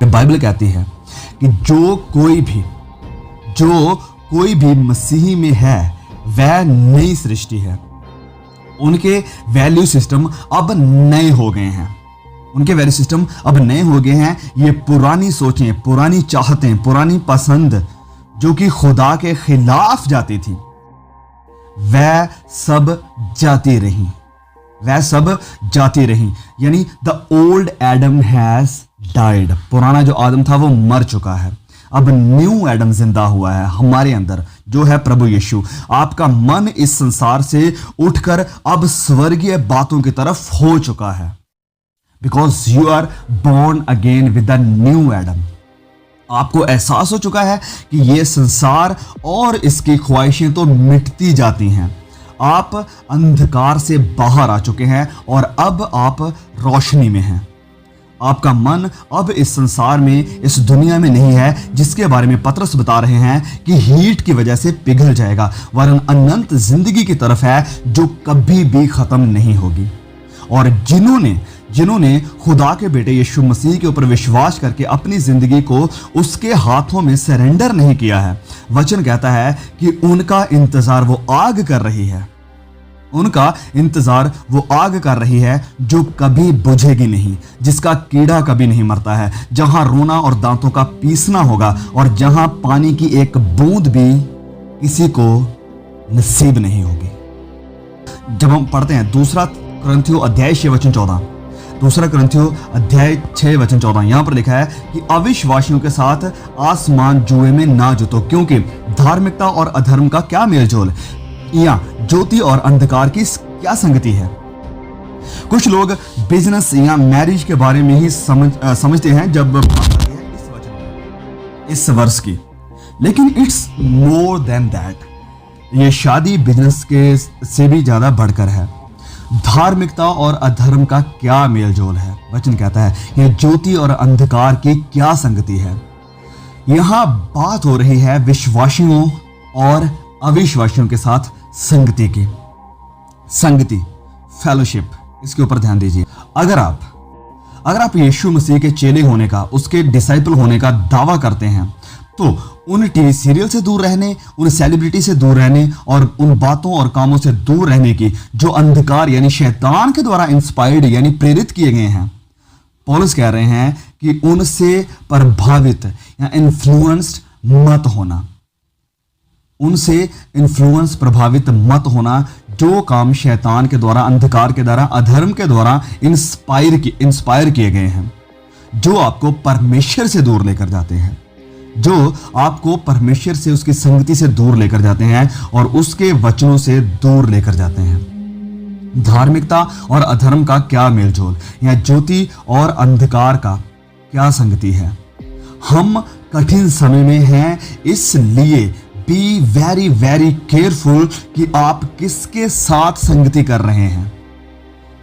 Bible कहती है कि जो कोई भी मसीही में है वह नई सृष्टि है। उनके वैल्यू सिस्टम अब नए हो गए हैं। ये पुरानी सोचें, पुरानी चाहतें, पुरानी पसंद जो कि खुदा के खिलाफ जाती थी, वह सब जाती रही। यानी the old Adam has died. पुराना जो आदम था वो मर चुका है। अब न्यू एडम जिंदा हुआ है हमारे अंदर, जो है प्रभु यीशु। आपका मन इस संसार से उठकर अब स्वर्गीय बातों की तरफ हो चुका है, because you are born again with the new Adam. आपको एहसास हो चुका है कि यह संसार और इसकी ख्वाहिशें तो मिटती जाती हैं। आप अंधकार से बाहर आ चुके हैं और अब आप रोशनी में हैं। आपका मन अब इस संसार में, इस दुनिया में नहीं है, जिसके बारे में पतरस बता रहे हैं कि हीट की वजह से पिघल जाएगा, वरन अनंत जिंदगी की तरफ है जो कभी भी खत्म नहीं होगी। और जिन्होंने खुदा के बेटे यीशु मसीह के ऊपर विश्वास करके अपनी जिंदगी को उसके हाथों में सरेंडर नहीं किया है, वचन कहता है कि उनका इंतजार वो आग कर रही है जो कभी बुझेगी नहीं, जिसका कीड़ा कभी नहीं मरता है, जहां रोना और दांतों का पीसना होगा और जहां पानी की एक बूंद भी किसी को नसीब नहीं होगी। जब हम पढ़ते हैं 2 कुरिन्थियों अध्याय 6 वचन 14, 2 कुरिन्थियों अध्याय 6 वचन 14, यहां पर लिखा है कि अविश्वासियों के साथ आसमान जुए में ना जुतो, क्योंकि धार्मिकता और अधर्म का क्या मेलजोल, या ज्योति और अंधकार की क्या संगति है। कुछ लोग बिजनेस या मैरिज के बारे में ही समझते हैं जब बात आती है इस वचन में, इस वर्ष की, लेकिन इट्स मोर देन दैट। ये शादी बिजनेस के से भी ज्यादा बढ़कर है। धार्मिकता और अधर्म का क्या मेलजोल है, वचन कहता है यह ज्योति और अंधकार की क्या संगति है। यहां बात हो रही है विश्वासियों और अविश्वासियों के साथ संगति, फेलोशिप, इसके ऊपर ध्यान दीजिए। अगर आप यीशु मसीह के चेले होने का, उसके डिसाइपल होने का दावा करते हैं, तो उन टीवी सीरियल से दूर रहने, उन सेलिब्रिटी से दूर रहने और उन बातों और कामों से दूर रहने की जो अंधकार यानी शैतान के द्वारा इंस्पायर्ड यानी प्रेरित किए गए हैं। पौलुस कह रहे हैं कि उनसे प्रभावित या इन्फ्लुएंस्ड मत होना, प्रभावित मत होना, जो काम शैतान के द्वारा, अंधकार के द्वारा, अधर्म के द्वारा इंस्पायर किए गए हैं, जो आपको परमेश्वर से दूर लेकर जाते हैं, जो आपको परमेश्वर से, उसकी संगति से दूर लेकर जाते हैं और उसके वचनों से दूर लेकर जाते हैं। धार्मिकता और अधर्म का क्या मेलजोल, या ज्योति और अंधकार का क्या संगति है। हम कठिन समय में हैं, इसलिए बी वेरी वेरी केयरफुल कि आप किसके साथ संगति कर रहे हैं,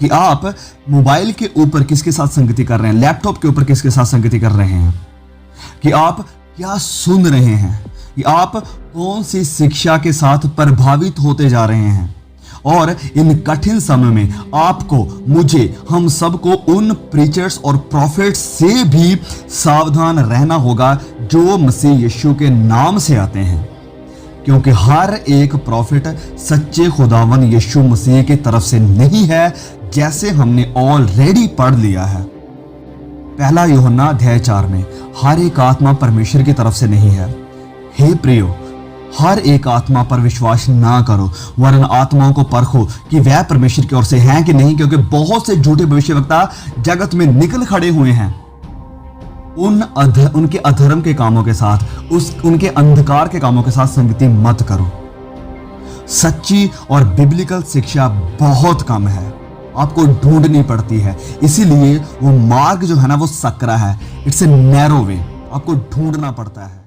कि आप मोबाइल के ऊपर किसके साथ संगति कर रहे हैं, लैपटॉप के ऊपर किसके साथ संगति कर रहे हैं, कि आप क्या सुन रहे हैं, कि आप कौन सी शिक्षा के साथ प्रभावित होते जा रहे हैं। और इन कठिन समय में आपको, मुझे, हम सबको उन प्रीचर्स और प्रॉफिट्स से भी सावधान रहना होगा जो मसीह यीशु के नाम से आते हैं, क्योंकि हर एक प्रॉफिट सच्चे खुदावन यीशु मसीह की तरफ से नहीं है, जैसे हमने ऑलरेडी पढ़ लिया है 1 यूहन्ना अध्याय 4 में। हर एक आत्मा परमेश्वर की तरफ से नहीं है। हे प्रियो, हर एक आत्मा पर विश्वास ना करो, वरन आत्माओं को परखो कि वह परमेश्वर की ओर से हैं कि नहीं, क्योंकि बहुत से झूठे भविष्यवक्ता जगत में निकल खड़े हुए हैं। उनके अधर्म के कामों के साथ, उनके अंधकार के कामों के साथ संगति मत करो। सच्ची और बिब्लिकल शिक्षा बहुत कम है, आपको ढूंढनी पड़ती है, इसीलिए वो मार्ग जो है ना वो सकरा है, इट्स ए नैरो वे, आपको ढूंढना पड़ता है।